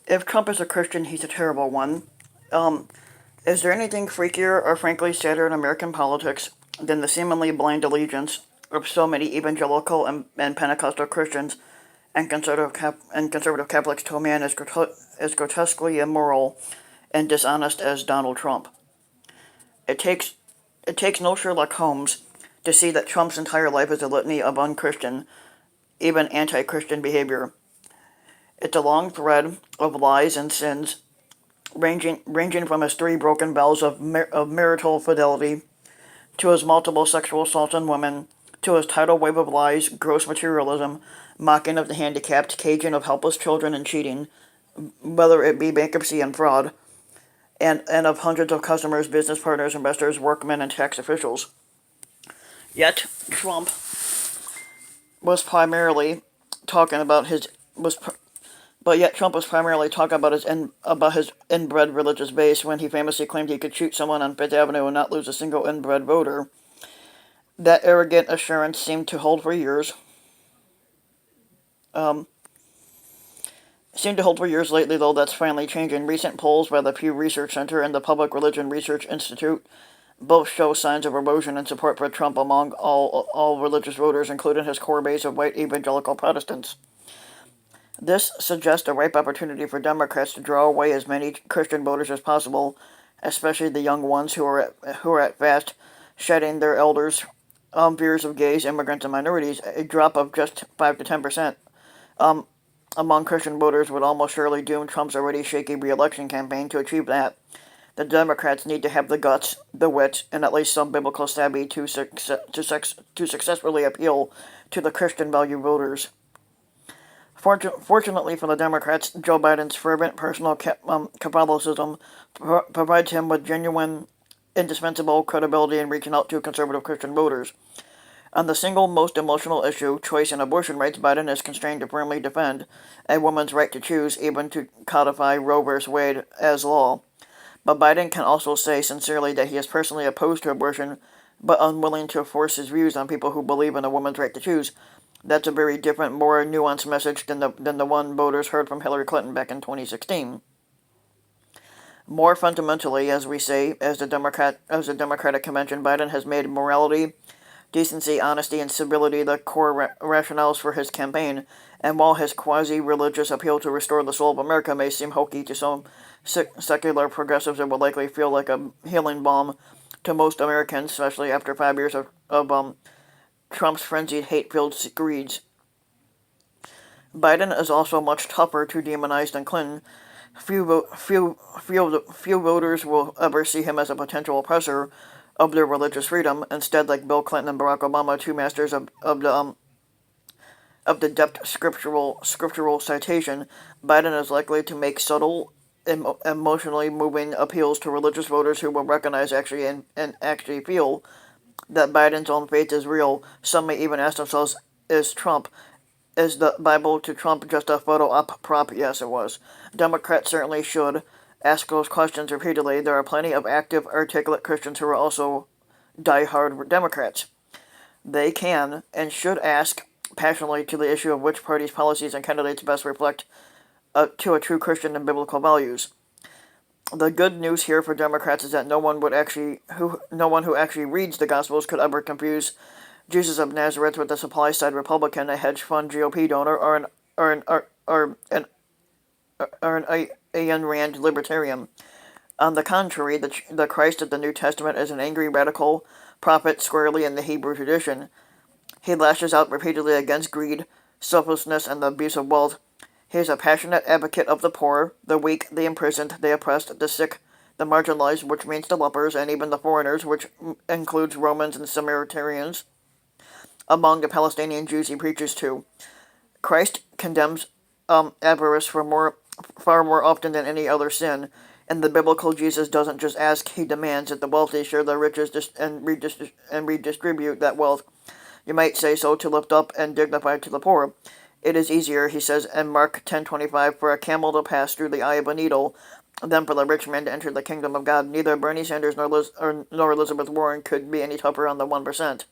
If Trump is a Christian, he's a terrible one. Um, is there anything freakier or frankly sadder in American politics than the seemingly blind allegiance of so many evangelical and Pentecostal Christians and conservative Catholics to a man as grotesquely immoral and dishonest as Donald Trump? It takes it takes no Sherlock Holmes to see that Trump's entire life is a litany of unchristian, even anti-Christian behavior. It's a long thread of lies and sins, ranging from his three broken vows of marital fidelity, to his multiple sexual assaults on women, to his tidal wave of lies, gross materialism, mocking of the handicapped, caging of helpless children, and cheating, whether it be bankruptcy and fraud, and of hundreds of customers, business partners, investors, workmen, and tax officials. Yet Trump was primarily talking about his was but yet Trump was primarily talking about his inbred religious base when he famously claimed he could shoot someone on Fifth Avenue and not lose a single inbred voter. That arrogant assurance um, seemed to hold for years lately, though that's finally changing. Recent polls by the Pew Research Center and the Public Religion Research Institute both show signs of erosion in support for Trump among all religious voters, including his core base of white evangelical Protestants. This suggests a ripe opportunity for Democrats to draw away as many Christian voters as possible, especially the young ones who are at fast shedding their elders' fears of gays, immigrants, and minorities. A drop of just 5 to 10% um, among Christian voters would almost surely doom Trump's already shaky re-election campaign. To achieve that, the Democrats need to have the guts, the wit, and at least some biblical savvy to successfully appeal to the Christian value voters. Fortunately for the Democrats, Joe Biden's fervent personal Catholicism provides him with genuine, indispensable credibility in reaching out to conservative Christian voters. On the single most emotional issue, choice and abortion rights, Biden is constrained to firmly defend a woman's right to choose, even to codify Roe v. Wade as law. But Biden can also say sincerely that he is personally opposed to abortion, but unwilling to force his views on people who believe in a woman's right to choose. That's a very different, more nuanced message than the one voters heard from Hillary Clinton back in 2016. More fundamentally, as we say, as the Democratic convention, Biden has made morality, decency, honesty, and civility the core rationales for his campaign. And while his quasi-religious appeal to restore the soul of America may seem hokey to some secular progressives, it will likely feel like a healing balm to most Americans, especially after 5 years of Trump's frenzied hate-filled screeds. Biden is also much tougher to demonize than Clinton. Few voters will ever see him as a potential oppressor of their religious freedom. Instead, like Bill Clinton and Barack Obama, two masters of the depth scriptural citation, Biden is likely to make subtle, emotionally moving appeals to religious voters who will recognize and actually feel that Biden's own faith is real. Some may even ask themselves, is the Bible to Trump just a photo op prop? Yes, it was. Democrats certainly should ask those questions repeatedly. There are plenty of active, articulate Christians who are also die-hard Democrats. They can and should ask passionately to the issue of which party's policies and candidates best reflect to a true Christian and biblical values. The good news here for Democrats is that no one who actually reads the Gospels could ever confuse Jesus of Nazareth with a supply side Republican, a hedge fund GOP donor, or an Ayn Rand libertarian. On the contrary, the Christ of the New Testament is an angry radical prophet squarely in the Hebrew tradition. He lashes out repeatedly against greed, selflessness, and the abuse of wealth. He is a passionate advocate of the poor, the weak, the imprisoned, the oppressed, the sick, the marginalized, which means the lepers, and even the foreigners, which includes Romans and Samaritans, among the Palestinian Jews he preaches to. Christ condemns avarice far more often than any other sin, and the biblical Jesus doesn't just ask, he demands that the wealthy share their riches and redistribute that wealth. You might say so, to lift up and dignify to the poor. It is easier, he says in Mark 10:25, for a camel to pass through the eye of a needle than for the rich man to enter the kingdom of God. Neither Bernie Sanders nor Elizabeth Warren could be any tougher on the 1%.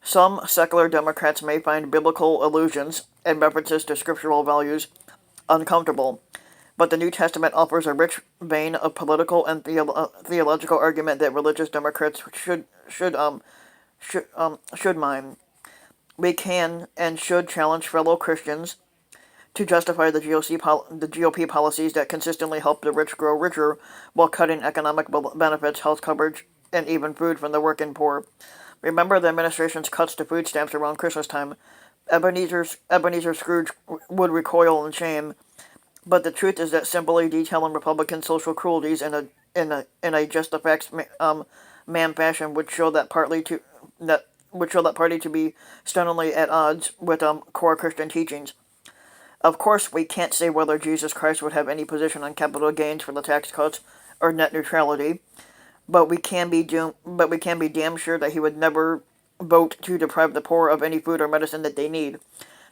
Some secular Democrats may find biblical allusions and references to scriptural values uncomfortable, but the New Testament offers a rich vein of political and theological argument that religious Democrats should mind. We can and should challenge fellow Christians to justify the GOP policies that consistently help the rich grow richer while cutting economic benefits, health coverage, and even food from the working poor. Remember the administration's cuts to food stamps around Christmas time. Ebenezer Scrooge would recoil in shame, but the truth is that simply detailing Republican social cruelties in a just the facts man fashion would show that party to be stunningly at odds with core Christian teachings. Of course, we can't say whether Jesus Christ would have any position on capital gains for the tax cuts or net neutrality, but we can be damn sure that he would never vote to deprive the poor of any food or medicine that they need.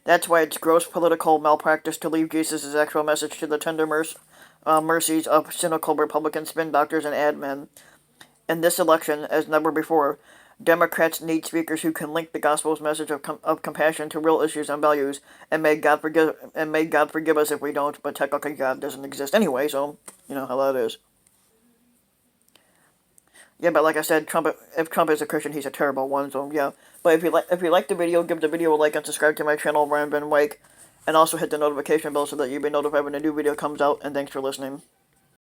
That's why it's gross political malpractice to leave Jesus' actual message to the tender mercies of cynical Republican spin doctors and ad men. In this election, as never before, Democrats need speakers who can link the gospel's message of compassion to real issues and values, and may God forgive us if we don't. But technically, God doesn't exist anyway, so you know how that is. Yeah, but like I said, if Trump is a Christian, he's a terrible one. So yeah. But if you like the video, give the video a like and subscribe to my channel, Ryan Ben Wake, and also hit the notification bell so that you'll be notified when a new video comes out. And thanks for listening.